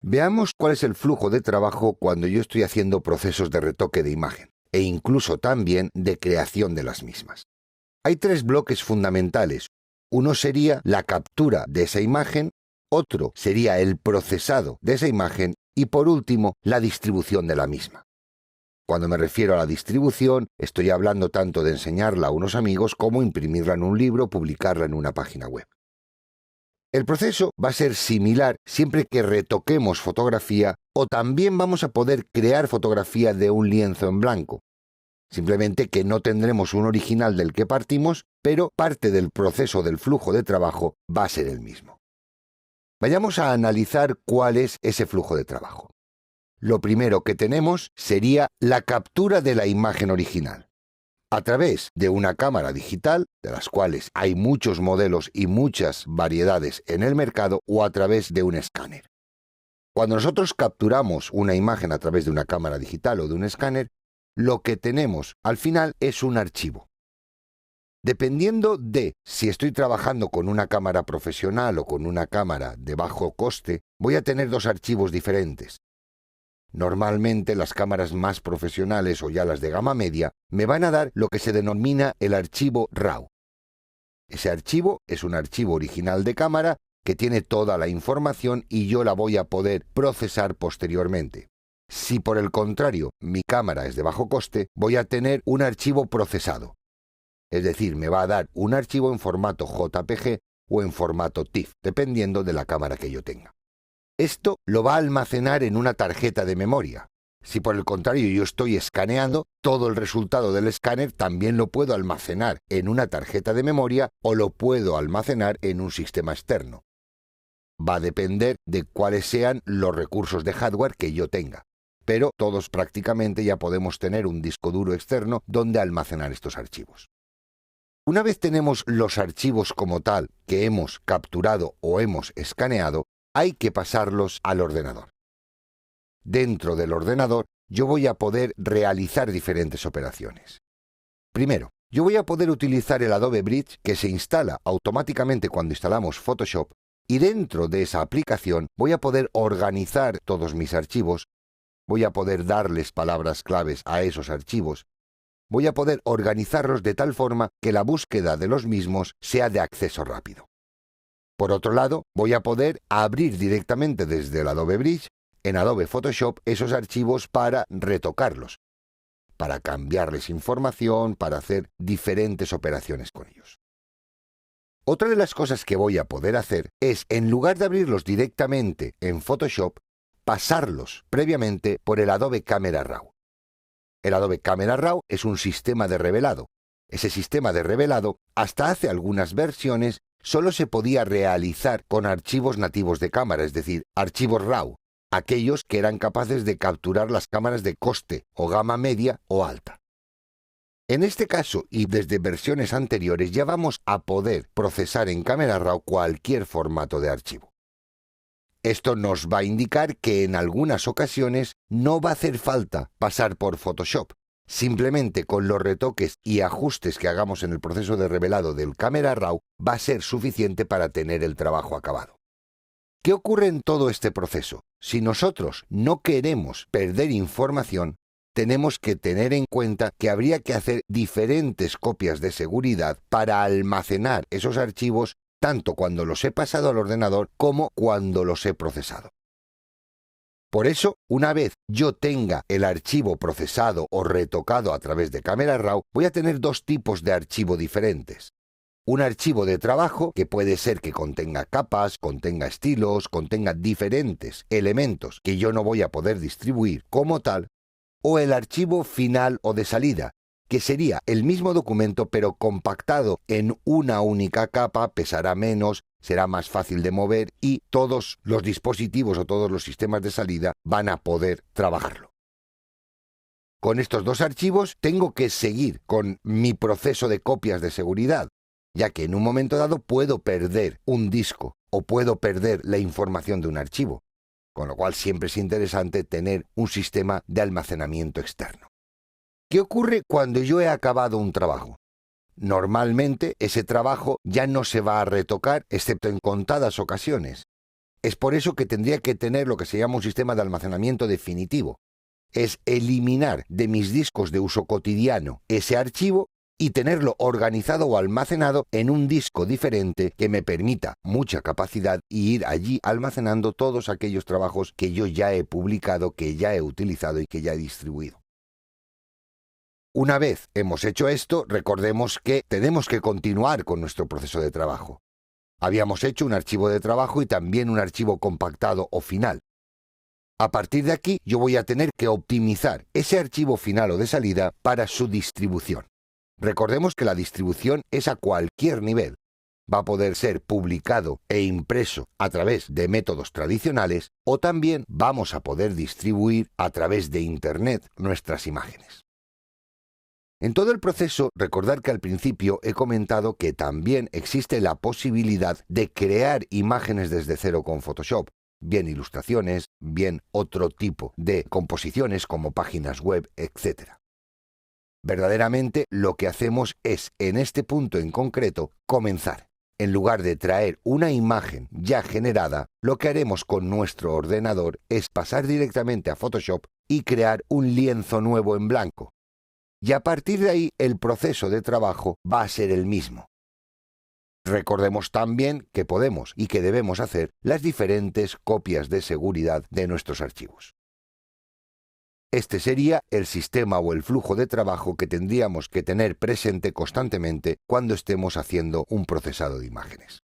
Veamos cuál es el flujo de trabajo cuando yo estoy haciendo procesos de retoque de imagen, e incluso también de creación de las mismas. Hay tres bloques fundamentales. Uno sería la captura de esa imagen, otro sería el procesado de esa imagen y por último, la distribución de la misma. Cuando me refiero a la distribución, estoy hablando tanto de enseñarla a unos amigos como imprimirla en un libro o publicarla en una página web. El proceso va a ser similar siempre que retoquemos fotografía o también vamos a poder crear fotografía de un lienzo en blanco. Simplemente que no tendremos un original del que partimos, pero parte del proceso del flujo de trabajo va a ser el mismo. Vayamos a analizar cuál es ese flujo de trabajo. Lo primero que tenemos sería la captura de la imagen original. A través de una cámara digital, de las cuales hay muchos modelos y muchas variedades en el mercado, o a través de un escáner. Cuando nosotros capturamos una imagen a través de una cámara digital o de un escáner, lo que tenemos al final es un archivo. Dependiendo de si estoy trabajando con una cámara profesional o con una cámara de bajo coste, voy a tener dos archivos diferentes. Normalmente las cámaras más profesionales o ya las de gama media me van a dar lo que se denomina el archivo RAW. Ese archivo es un archivo original de cámara que tiene toda la información y yo la voy a poder procesar posteriormente. Si por el contrario mi cámara es de bajo coste, voy a tener un archivo procesado. Es decir, me va a dar un archivo en formato JPG o en formato TIFF, dependiendo de la cámara que yo tenga. Esto lo va a almacenar en una tarjeta de memoria. Si por el contrario yo estoy escaneando, todo el resultado del escáner también lo puedo almacenar en una tarjeta de memoria o lo puedo almacenar en un sistema externo. Va a depender de cuáles sean los recursos de hardware que yo tenga. Pero todos prácticamente ya podemos tener un disco duro externo donde almacenar estos archivos. Una vez tenemos los archivos como tal que hemos capturado o hemos escaneado, hay que pasarlos al ordenador. Dentro del ordenador, yo voy a poder realizar diferentes operaciones. Primero, yo voy a poder utilizar el Adobe Bridge que se instala automáticamente cuando instalamos Photoshop y dentro de esa aplicación voy a poder organizar todos mis archivos, voy a poder darles palabras claves a esos archivos, voy a poder organizarlos de tal forma que la búsqueda de los mismos sea de acceso rápido. Por otro lado, voy a poder abrir directamente desde el Adobe Bridge en Adobe Photoshop esos archivos para retocarlos, para cambiarles información, para hacer diferentes operaciones con ellos. Otra de las cosas que voy a poder hacer es, en lugar de abrirlos directamente en Photoshop, pasarlos previamente por el Adobe Camera Raw. El Adobe Camera Raw es un sistema de revelado. Ese sistema de revelado, hasta hace algunas versiones, solo se podía realizar con archivos nativos de cámara, es decir, archivos RAW, aquellos que eran capaces de capturar las cámaras de coste o gama media o alta. En este caso, y desde versiones anteriores, ya vamos a poder procesar en Camera Raw cualquier formato de archivo. Esto nos va a indicar que en algunas ocasiones no va a hacer falta pasar por Photoshop. Simplemente con los retoques y ajustes que hagamos en el proceso de revelado del Camera Raw va a ser suficiente para tener el trabajo acabado. ¿Qué ocurre en todo este proceso? Si nosotros no queremos perder información, tenemos que tener en cuenta que habría que hacer diferentes copias de seguridad para almacenar esos archivos tanto cuando los he pasado al ordenador como cuando los he procesado. Por eso, una vez yo tenga el archivo procesado o retocado a través de Camera Raw, voy a tener dos tipos de archivo diferentes. Un archivo de trabajo que puede ser que contenga capas, contenga estilos, contenga diferentes elementos que yo no voy a poder distribuir como tal, o el archivo final o de salida, que sería el mismo documento pero compactado en una única capa, pesará menos, será más fácil de mover y todos los dispositivos o todos los sistemas de salida van a poder trabajarlo. Con estos dos archivos tengo que seguir con mi proceso de copias de seguridad, ya que en un momento dado puedo perder un disco o puedo perder la información de un archivo, con lo cual siempre es interesante tener un sistema de almacenamiento externo. ¿Qué ocurre cuando yo he acabado un trabajo? Normalmente ese trabajo ya no se va a retocar excepto en contadas ocasiones. Es por eso que tendría que tener lo que se llama un sistema de almacenamiento definitivo. Es eliminar de mis discos de uso cotidiano ese archivo y tenerlo organizado o almacenado en un disco diferente que me permita mucha capacidad y ir allí almacenando todos aquellos trabajos que yo ya he publicado, que ya he utilizado y que ya he distribuido. Una vez hemos hecho esto, recordemos que tenemos que continuar con nuestro proceso de trabajo. Habíamos hecho un archivo de trabajo y también un archivo compactado o final. A partir de aquí, yo voy a tener que optimizar ese archivo final o de salida para su distribución. Recordemos que la distribución es a cualquier nivel. Va a poder ser publicado e impreso a través de métodos tradicionales o también vamos a poder distribuir a través de Internet nuestras imágenes. En todo el proceso, recordar que al principio he comentado que también existe la posibilidad de crear imágenes desde cero con Photoshop, bien ilustraciones, bien otro tipo de composiciones como páginas web, etc. Verdaderamente lo que hacemos es, en este punto en concreto, comenzar. En lugar de traer una imagen ya generada, lo que haremos con nuestro ordenador es pasar directamente a Photoshop y crear un lienzo nuevo en blanco. Y a partir de ahí el proceso de trabajo va a ser el mismo. Recordemos también que podemos y que debemos hacer las diferentes copias de seguridad de nuestros archivos. Este sería el sistema o el flujo de trabajo que tendríamos que tener presente constantemente cuando estemos haciendo un procesado de imágenes.